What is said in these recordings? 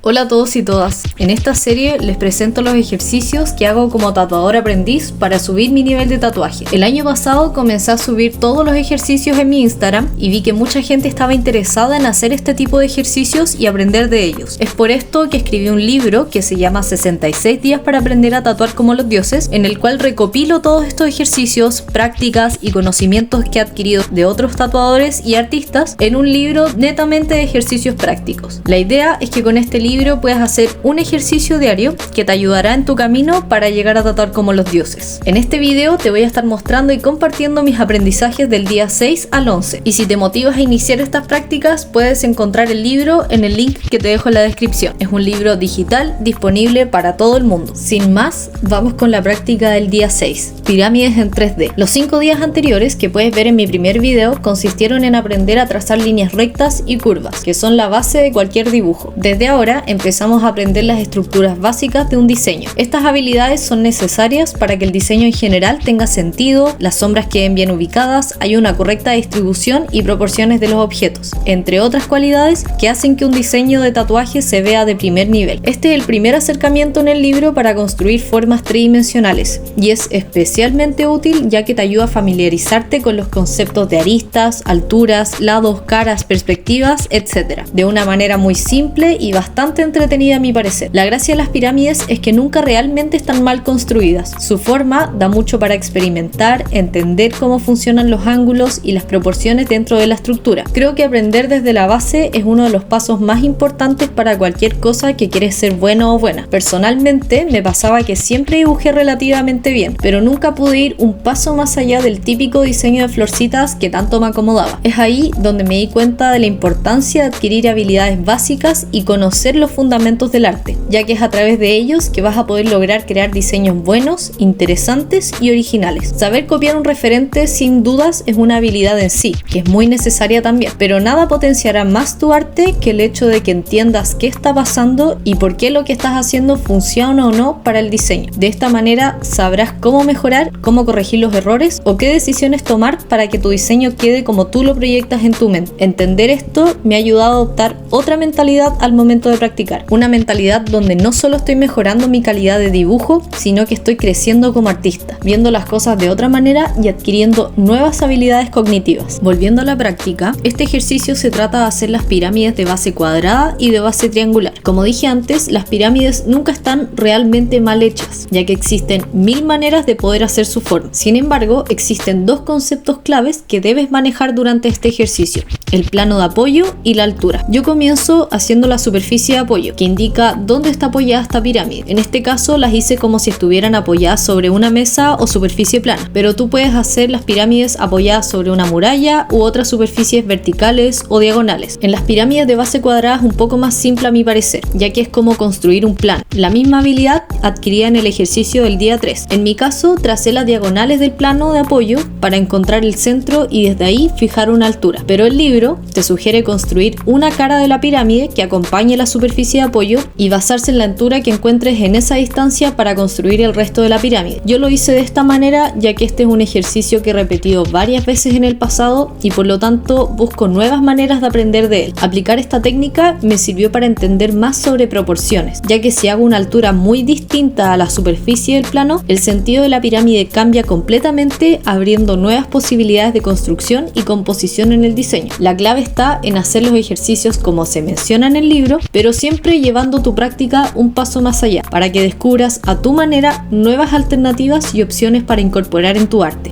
Hola a todos y todas, en esta serie les presento los ejercicios que hago como tatuador aprendiz para subir mi nivel de tatuaje. El año pasado comencé a subir todos los ejercicios en mi Instagram y vi que mucha gente estaba interesada en hacer este tipo de ejercicios y aprender de ellos. Es por esto que escribí un libro que se llama 66 días para aprender a tatuar como los dioses, en el cual recopilo todos estos ejercicios, prácticas y conocimientos que he adquirido de otros tatuadores y artistas en un libro netamente de ejercicios prácticos. La idea es que con este libro puedes hacer un ejercicio diario que te ayudará en tu camino para llegar a tatuar como los dioses. En este video te voy a estar mostrando y compartiendo mis aprendizajes del día 6 al 11. Y si te motivas a iniciar estas prácticas, puedes encontrar el libro en el link que te dejo en la descripción. Es un libro digital disponible para todo el mundo. Sin más, vamos con la práctica del día 6. Pirámides en 3D. Los 5 días anteriores que puedes ver en mi primer video consistieron en aprender a trazar líneas rectas y curvas, que son la base de cualquier dibujo. Desde ahora empezamos a aprender las estructuras básicas de un diseño. Estas habilidades son necesarias para que el diseño en general tenga sentido, las sombras queden bien ubicadas, haya una correcta distribución y proporciones de los objetos, entre otras cualidades que hacen que un diseño de tatuaje se vea de primer nivel. Este es el primer acercamiento en el libro para construir formas tridimensionales y es especialmente útil ya que te ayuda a familiarizarte con los conceptos de aristas, alturas, lados, caras, perspectivas, etc. de una manera muy simple y bastante entretenida a mi parecer. La gracia de las pirámides es que nunca realmente están mal construidas. Su forma da mucho para experimentar, entender cómo funcionan los ángulos y las proporciones dentro de la estructura. Creo que aprender desde la base es uno de los pasos más importantes para cualquier cosa que quieres ser bueno o buena. Personalmente me pasaba que siempre dibujé relativamente bien, pero nunca pude ir un paso más allá del típico diseño de florcitas que tanto me acomodaba. Es ahí donde me di cuenta de la importancia de adquirir habilidades básicas y conocer los fundamentos del arte, ya que es a través de ellos que vas a poder lograr crear diseños buenos, interesantes y originales. Saber copiar un referente sin dudas es una habilidad en sí, que es muy necesaria también, pero nada potenciará más tu arte que el hecho de que entiendas qué está pasando y por qué lo que estás haciendo funciona o no para el diseño. De esta manera sabrás cómo mejorar, cómo corregir los errores o qué decisiones tomar para que tu diseño quede como tú lo proyectas en tu mente. Entender esto me ha ayudado a adoptar otra mentalidad al momento de practicar. Una mentalidad donde no solo estoy mejorando mi calidad de dibujo, sino que estoy creciendo como artista, viendo las cosas de otra manera y adquiriendo nuevas habilidades cognitivas. Volviendo a la práctica, este ejercicio se trata de hacer las pirámides de base cuadrada y de base triangular. Como dije antes, las pirámides nunca están realmente mal hechas, ya que existen 1000 maneras de poder hacer su forma. Sin embargo, existen dos conceptos claves que debes manejar durante este ejercicio: el plano de apoyo y la altura. Yo comienzo haciendo la superficie de apoyo, que indica dónde está apoyada esta pirámide. En este caso las hice como si estuvieran apoyadas sobre una mesa o superficie plana, pero tú puedes hacer las pirámides apoyadas sobre una muralla u otras superficies verticales o diagonales. En las pirámides de base cuadrada es un poco más simple a mi parecer, ya que es como construir un plano. La misma habilidad adquirida en el ejercicio del día 3. En mi caso, tracé las diagonales del plano de apoyo para encontrar el centro y desde ahí fijar una altura, pero el libro te sugiere construir una cara de la pirámide que acompañe la superficie de apoyo y basarse en la altura que encuentres en esa distancia para construir el resto de la pirámide. Yo lo hice de esta manera ya que este es un ejercicio que he repetido varias veces en el pasado y por lo tanto busco nuevas maneras de aprender de él. Aplicar esta técnica me sirvió para entender más sobre proporciones, ya que si hago una altura muy distinta a la superficie del plano, el sentido de la pirámide cambia completamente, abriendo nuevas posibilidades de construcción y composición en el diseño. La clave está en hacer los ejercicios como se menciona en el libro, pero siempre llevando tu práctica un paso más allá, para que descubras a tu manera nuevas alternativas y opciones para incorporar en tu arte.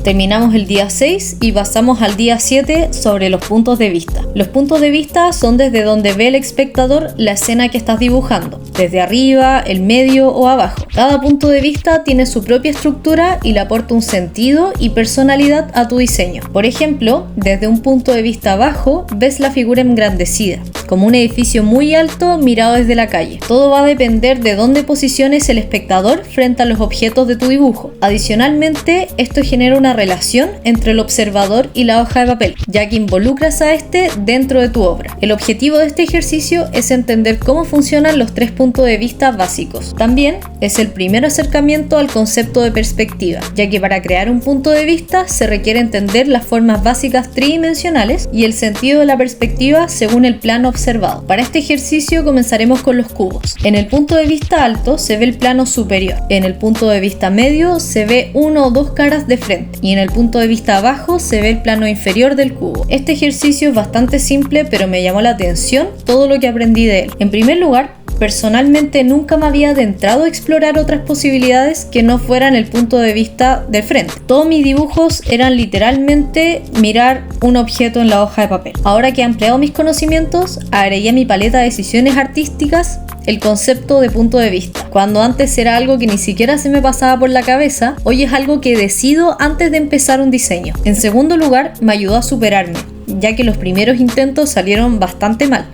Terminamos el día 6 y pasamos al día 7 sobre los puntos de vista. Los puntos de vista son desde donde ve el espectador la escena que estás dibujando, desde arriba, el medio o abajo. Cada punto de vista tiene su propia estructura y le aporta un sentido y personalidad a tu diseño. Por ejemplo, desde un punto de vista abajo ves la figura engrandecida. como un edificio muy alto mirado desde la calle. Todo va a depender de dónde posiciones el espectador frente a los objetos de tu dibujo. Adicionalmente, esto genera una relación entre el observador y la hoja de papel, ya que involucras a este dentro de tu obra. El objetivo de este ejercicio es entender cómo funcionan los 3 puntos de vista básicos. También es el primer acercamiento al concepto de perspectiva, ya que para crear un punto de vista se requiere entender las formas básicas tridimensionales y el sentido de la perspectiva según el plano observado. Para este ejercicio comenzaremos con los cubos. En el punto de vista alto se ve el plano superior, en el punto de vista medio se ve 1 o 2 caras de frente y en el punto de vista bajo se ve el plano inferior del cubo. Este ejercicio es bastante simple, pero me llamó la atención todo lo que aprendí de él. En primer lugar, personalmente nunca me había adentrado a explorar otras posibilidades que no fueran el punto de vista del frente. Todos mis dibujos eran literalmente mirar un objeto en la hoja de papel. Ahora que he ampliado mis conocimientos, agregué a mi paleta de decisiones artísticas el concepto de punto de vista. Cuando antes era algo que ni siquiera se me pasaba por la cabeza, hoy es algo que decido antes de empezar un diseño. En segundo lugar, me ayudó a superarme, ya que los primeros intentos salieron bastante mal.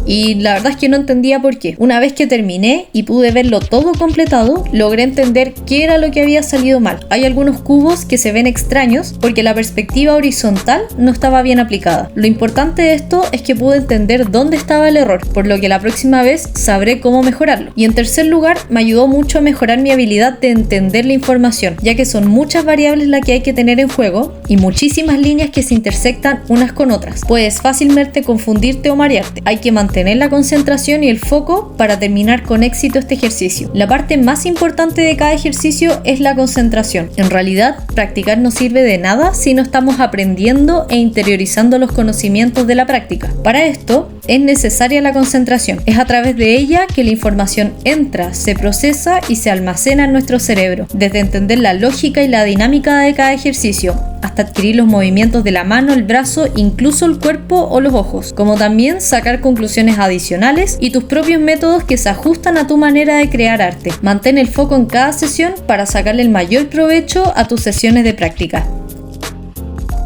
Y la verdad es que no entendía por qué. Una vez que terminé y pude verlo todo completado, logré entender qué era lo que había salido mal. Hay algunos cubos que se ven extraños porque la perspectiva horizontal no estaba bien aplicada. Lo importante de esto es que pude entender dónde estaba el error, por lo que la próxima vez sabré cómo mejorarlo. Y en tercer lugar, me ayudó mucho a mejorar mi habilidad de entender la información, ya que son muchas variables las que hay que tener en juego y muchísimas líneas que se intersectan unas con otras. Puedes fácilmente confundirte o marearte. Hay que mantener la concentración y el foco para terminar con éxito este ejercicio. La parte más importante de cada ejercicio es la concentración. En realidad, practicar no sirve de nada si no estamos aprendiendo e interiorizando los conocimientos de la práctica. Para esto, es necesaria la concentración. Es a través de ella que la información entra, se procesa y se almacena en nuestro cerebro. Desde entender la lógica y la dinámica de cada ejercicio, hasta adquirir los movimientos de la mano, el brazo, incluso el cuerpo o los ojos, como también sacar conclusiones adicionales y tus propios métodos que se ajustan a tu manera de crear arte. Mantén el foco en cada sesión para sacarle el mayor provecho a tus sesiones de práctica.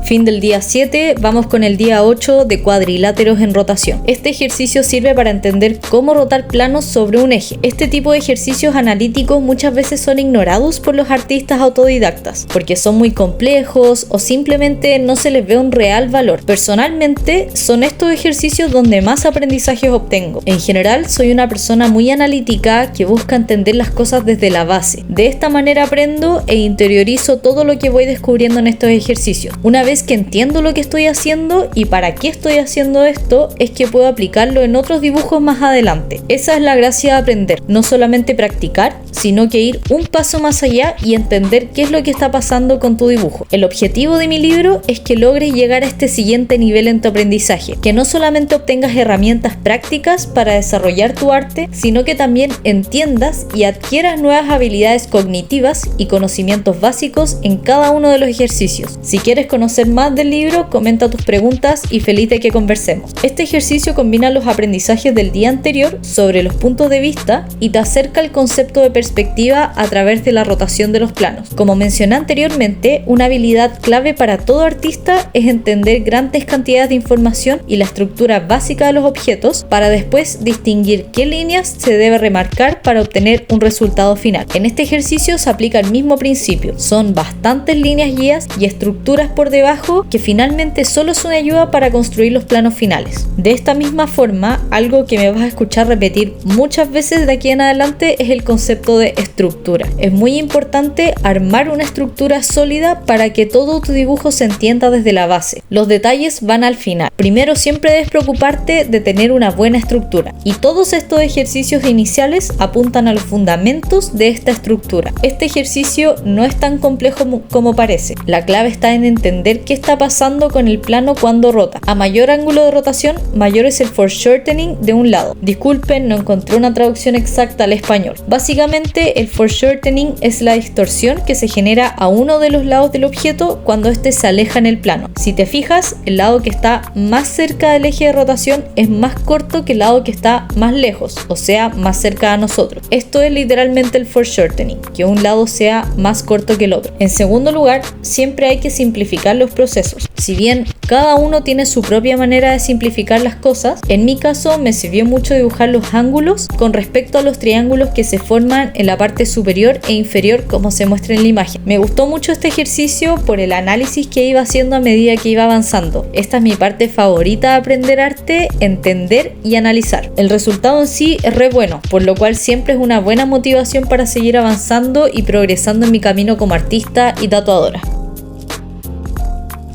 Fin del día 7, vamos con el día 8 de cuadriláteros en rotación. Este ejercicio sirve para entender cómo rotar planos sobre un eje. Este tipo de ejercicios analíticos muchas veces son ignorados por los artistas autodidactas, porque son muy complejos o simplemente no se les ve un real valor. Personalmente, son estos ejercicios donde más aprendizajes obtengo. En general, soy una persona muy analítica que busca entender las cosas desde la base. De esta manera aprendo e interiorizo todo lo que voy descubriendo en estos ejercicios. Una vez que entiendo lo que estoy haciendo y para qué estoy haciendo esto, es que puedo aplicarlo en otros dibujos más adelante. Esa es la gracia de aprender, no solamente practicar, sino que ir un paso más allá y entender qué es lo que está pasando con tu dibujo. El objetivo de mi libro es que logres llegar a este siguiente nivel en tu aprendizaje, que no solamente obtengas herramientas prácticas para desarrollar tu arte, sino que también entiendas y adquieras nuevas habilidades cognitivas y conocimientos básicos en cada uno de los ejercicios. Si quieres conocer más del libro, comenta tus preguntas y feliz de que conversemos. Este ejercicio combina los aprendizajes del día anterior sobre los puntos de vista y te acerca al concepto de perspectiva a través de la rotación de los planos. Como mencioné anteriormente, una habilidad clave para todo artista es entender grandes cantidades de información y la estructura básica de los objetos para después distinguir qué líneas se debe remarcar para obtener un resultado final. En este ejercicio se aplica el mismo principio. Son bastantes líneas guías y estructuras por debajo que finalmente solo es una ayuda para construir los planos finales. De esta misma forma, algo que me vas a escuchar repetir muchas veces de aquí en adelante es el concepto de estructura. Es muy importante armar una estructura sólida para que todo tu dibujo se entienda desde la base. Los detalles van al final. Primero siempre debes preocuparte de tener una buena estructura y todos estos ejercicios iniciales apuntan a los fundamentos de esta estructura. Este ejercicio no es tan complejo como parece. La clave está en entender qué está pasando con el plano cuando rota. A mayor ángulo de rotación, mayor es el foreshortening de un lado. Disculpen, no encontré una traducción exacta al español. Básicamente, el foreshortening es la distorsión que se genera a uno de los lados del objeto cuando éste se aleja en el plano. Si te fijas, el lado que está más cerca del eje de rotación es más corto que el lado que está más lejos, o sea, más cerca a nosotros. Esto es literalmente el foreshortening, que un lado sea más corto que el otro. En segundo lugar, siempre hay que simplificar los procesos. Si bien Cada uno tiene su propia manera de simplificar las cosas. En mi caso me sirvió mucho dibujar los ángulos con respecto a los triángulos que se forman en la parte superior e inferior como se muestra en la imagen. Me gustó mucho este ejercicio por el análisis que iba haciendo a medida que iba avanzando. Esta es mi parte favorita de aprender arte, entender y analizar. El resultado en sí es re bueno, por lo cual siempre es una buena motivación para seguir avanzando y progresando en mi camino como artista y tatuadora.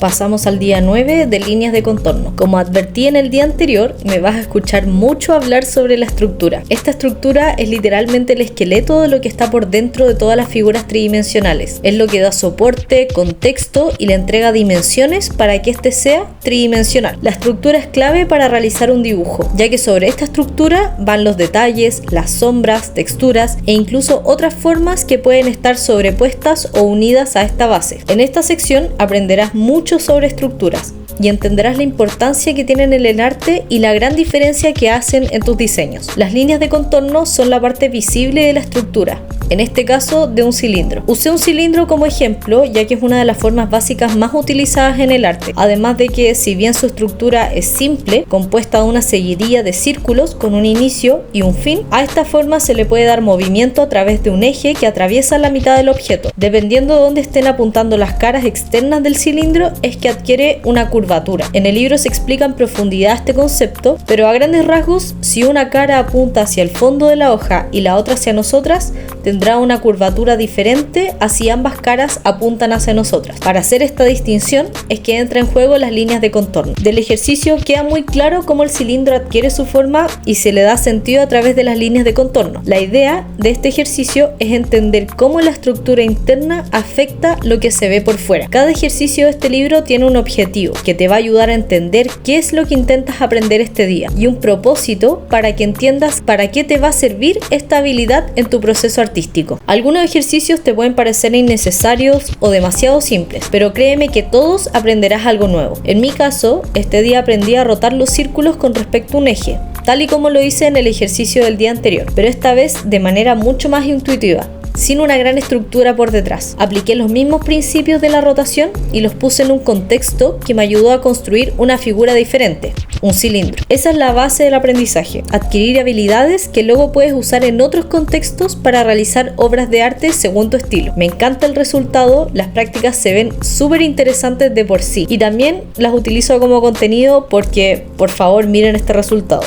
Pasamos al día 9 de líneas de contorno. Como advertí en el día anterior, me vas a escuchar mucho hablar sobre la estructura. Esta estructura es literalmente el esqueleto de lo que está por dentro de todas las figuras tridimensionales. Es lo que da soporte, contexto y le entrega dimensiones para que éste sea tridimensional. La estructura es clave para realizar un dibujo, ya que sobre esta estructura van los detalles, las sombras, texturas e incluso otras formas que pueden estar sobrepuestas o unidas a esta base. En esta sección aprenderás mucho sobre estructuras y entenderás la importancia que tienen en el arte y la gran diferencia que hacen en tus diseños. Las líneas de contorno son la parte visible de la estructura, en este caso de un cilindro. Usé un cilindro como ejemplo ya que es una de las formas básicas más utilizadas en el arte, además de que si bien su estructura es simple, compuesta de una seguidilla de círculos con un inicio y un fin, a esta forma se le puede dar movimiento a través de un eje que atraviesa la mitad del objeto. Dependiendo de dónde estén apuntando las caras externas del cilindro es que adquiere una curvatura. En el libro se explica en profundidad este concepto, pero a grandes rasgos, si una cara apunta hacia el fondo de la hoja y la otra hacia nosotras, tendrá una curvatura diferente a si ambas caras apuntan hacia nosotras. Para hacer esta distinción es que entra en juego las líneas de contorno. Del ejercicio queda muy claro cómo el cilindro adquiere su forma y se le da sentido a través de las líneas de contorno. La idea de este ejercicio es entender cómo la estructura interna afecta lo que se ve por fuera. Cada ejercicio de este libro tiene un objetivo que te va a ayudar a entender qué es lo que intentas aprender este día y un propósito para que entiendas para qué te va a servir esta habilidad en tu proceso artístico. Algunos ejercicios te pueden parecer innecesarios o demasiado simples, pero créeme que todos aprenderás algo nuevo. En mi caso, este día aprendí a rotar los círculos con respecto a un eje, tal y como lo hice en el ejercicio del día anterior, pero esta vez de manera mucho más intuitiva, sin una gran estructura por detrás. Apliqué los mismos principios de la rotación y los puse en un contexto que me ayudó a construir una figura diferente, un cilindro. Esa es la base del aprendizaje, adquirir habilidades que luego puedes usar en otros contextos para realizar obras de arte según tu estilo. Me encanta el resultado, las prácticas se ven súper interesantes de por sí y también las utilizo como contenido porque, por favor, miren este resultado.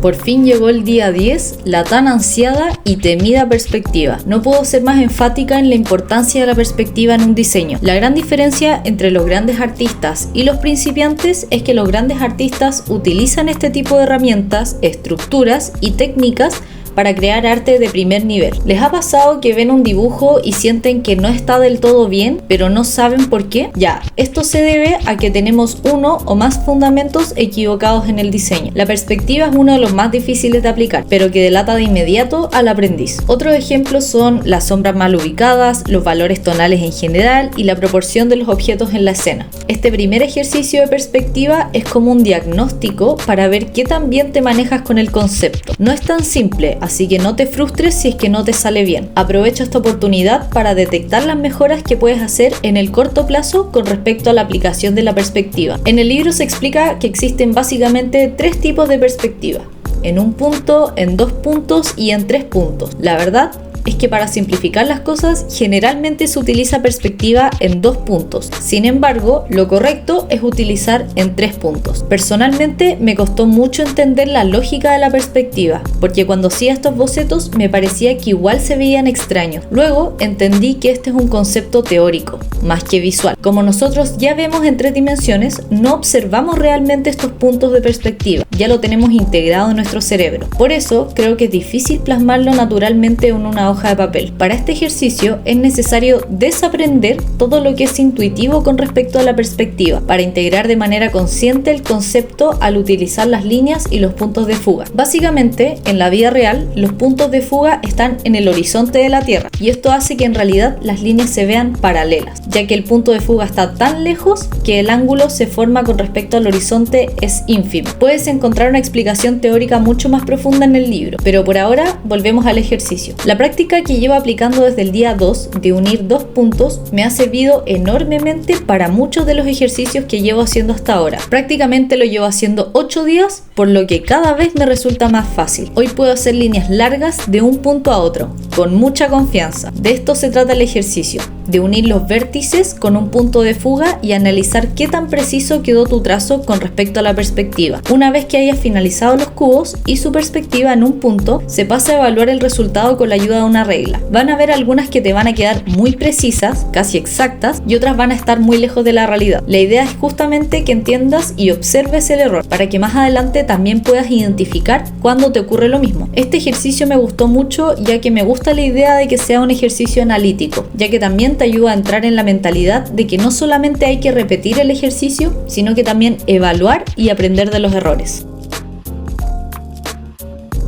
Por fin llegó el día 10, la tan ansiada y temida perspectiva. No puedo ser más enfática en la importancia de la perspectiva en un diseño. La gran diferencia entre los grandes artistas y los principiantes es que los grandes artistas utilizan este tipo de herramientas, estructuras y técnicas para crear arte de primer nivel. ¿Les ha pasado que ven un dibujo y sienten que no está del todo bien, pero no saben por qué? Ya, esto se debe a que tenemos uno o más fundamentos equivocados en el diseño. La perspectiva es uno de los más difíciles de aplicar, pero que delata de inmediato al aprendiz. Otros ejemplos son las sombras mal ubicadas, los valores tonales en general y la proporción de los objetos en la escena. Este primer ejercicio de perspectiva es como un diagnóstico para ver qué tan bien te manejas con el concepto. No es tan simple, así que no te frustres si es que no te sale bien. Aprovecha esta oportunidad para detectar las mejoras que puedes hacer en el corto plazo con respecto a la aplicación de la perspectiva. En el libro se explica que existen básicamente 3 tipos de perspectiva: en un punto, en 2 puntos y en 3 puntos. La verdad es que para simplificar las cosas generalmente se utiliza perspectiva en 2 puntos. Sin embargo, lo correcto es utilizar en 3 puntos. Personalmente me costó mucho entender la lógica de la perspectiva, porque cuando hacía estos bocetos me parecía que igual se veían extraños. Luego entendí que este es un concepto teórico, más que visual. Como nosotros ya vemos en 3 dimensiones, no observamos realmente estos puntos de perspectiva, ya lo tenemos integrado en nuestro cerebro. Por eso creo que es difícil plasmarlo naturalmente en una hoja de papel. Para este ejercicio es necesario desaprender todo lo que es intuitivo con respecto a la perspectiva, para integrar de manera consciente el concepto al utilizar las líneas y los puntos de fuga. Básicamente, en la vida real, los puntos de fuga están en el horizonte de la Tierra, y esto hace que en realidad las líneas se vean paralelas, ya que el punto de fuga está tan lejos que el ángulo se forma con respecto al horizonte es ínfimo. Puedes encontrar una explicación teórica mucho más profunda en el libro, pero por ahora volvemos al ejercicio. La práctica táctica que llevo aplicando desde el día 2 de unir 2 puntos me ha servido enormemente para muchos de los ejercicios que llevo haciendo hasta ahora. Prácticamente lo llevo haciendo 8 días, por lo que cada vez me resulta más fácil. Hoy puedo hacer líneas largas de un punto a otro, con mucha confianza. De esto se trata el ejercicio, de unir los vértices con un punto de fuga y analizar qué tan preciso quedó tu trazo con respecto a la perspectiva. Una vez que hayas finalizado los cubos y su perspectiva en un punto, se pasa a evaluar el resultado con la ayuda de una regla. Van a haber algunas que te van a quedar muy precisas, casi exactas, y otras van a estar muy lejos de la realidad. La idea es justamente que entiendas y observes el error, para que más adelante también puedas identificar cuando te ocurre lo mismo. Este ejercicio me gustó mucho, ya que me gusta la idea de que sea un ejercicio analítico, ya que también te ayuda a entrar en la mentalidad de que no solamente hay que repetir el ejercicio, sino que también evaluar y aprender de los errores.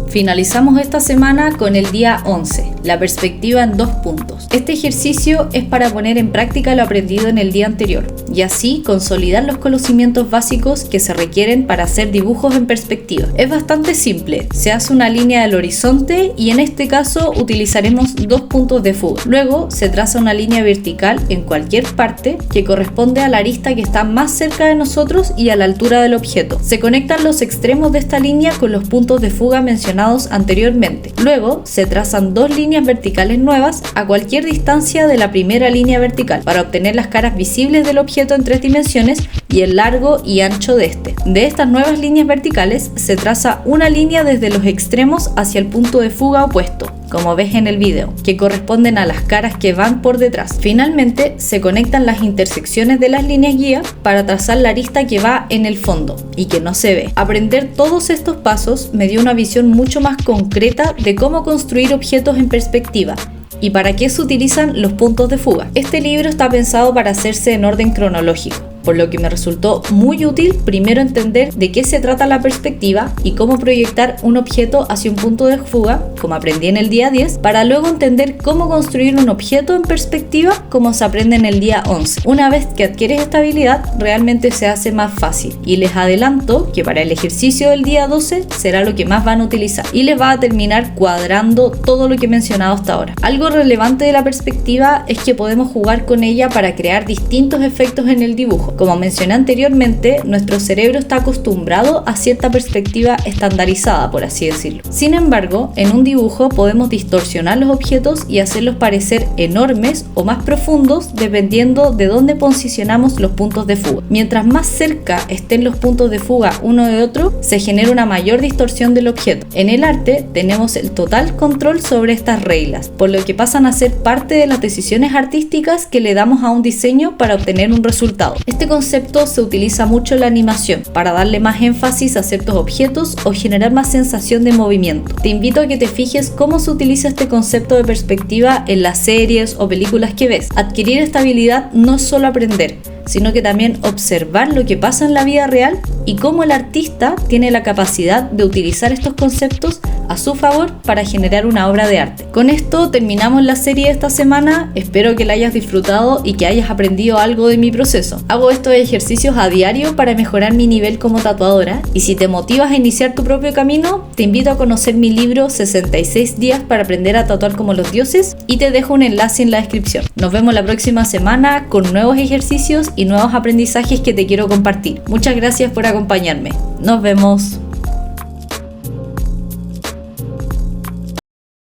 Finalizamos esta semana con el día 11, la perspectiva en 2 puntos. Este ejercicio es para poner en práctica lo aprendido en el día anterior y así consolidar los conocimientos básicos que se requieren para hacer dibujos en perspectiva. Es bastante simple, se hace una línea del horizonte y en este caso utilizaremos 2 puntos de fuga. Luego se traza una línea vertical en cualquier parte que corresponde a la arista que está más cerca de nosotros y a la altura del objeto. Se conectan los extremos de esta línea con los puntos de fuga mencionados anteriormente. Luego se trazan 2 líneas verticales nuevas a cualquier distancia de la primera línea vertical para obtener las caras visibles del objeto en 3 dimensiones y el largo y ancho de este. De estas nuevas líneas verticales se traza una línea desde los extremos hacia el punto de fuga opuesto, como ves en el video, que corresponden a las caras que van por detrás. Finalmente, se conectan las intersecciones de las líneas guía para trazar la arista que va en el fondo y que no se ve. Aprender todos estos pasos me dio una visión mucho más concreta de cómo construir objetos en perspectiva y para qué se utilizan los puntos de fuga. Este libro está pensado para hacerse en orden cronológico, por lo que me resultó muy útil primero entender de qué se trata la perspectiva y cómo proyectar un objeto hacia un punto de fuga, como aprendí en el día 10, para luego entender cómo construir un objeto en perspectiva, como se aprende en el día 11. Una vez que adquieres esta habilidad, realmente se hace más fácil, y les adelanto que para el ejercicio del día 12 será lo que más van a utilizar, y les va a terminar cuadrando todo lo que he mencionado hasta ahora. Algo relevante de la perspectiva es que podemos jugar con ella para crear distintos efectos en el dibujo. Como mencioné anteriormente, nuestro cerebro está acostumbrado a cierta perspectiva estandarizada, por así decirlo. Sin embargo, en un dibujo podemos distorsionar los objetos y hacerlos parecer enormes o más profundos dependiendo de dónde posicionamos los puntos de fuga. Mientras más cerca estén los puntos de fuga uno de otro, se genera una mayor distorsión del objeto. En el arte tenemos el total control sobre estas reglas, por lo que pasan a ser parte de las decisiones artísticas que le damos a un diseño para obtener un resultado. Este concepto se utiliza mucho en la animación para darle más énfasis a ciertos objetos o generar más sensación de movimiento. Te invito a que te fijes cómo se utiliza este concepto de perspectiva en las series o películas que ves. Adquirir esta habilidad no es solo aprender, sino que también observar lo que pasa en la vida real y cómo el artista tiene la capacidad de utilizar estos conceptos a su favor para generar una obra de arte. Con esto terminamos la serie de esta semana, espero que la hayas disfrutado y que hayas aprendido algo de mi proceso. Hago estos ejercicios a diario para mejorar mi nivel como tatuadora y si te motivas a iniciar tu propio camino, te invito a conocer mi libro 66 días para aprender a tatuar como los dioses y te dejo un enlace en la descripción. Nos vemos la próxima semana con nuevos ejercicios y nuevos aprendizajes que te quiero compartir. Muchas gracias por acompañarme. Nos vemos.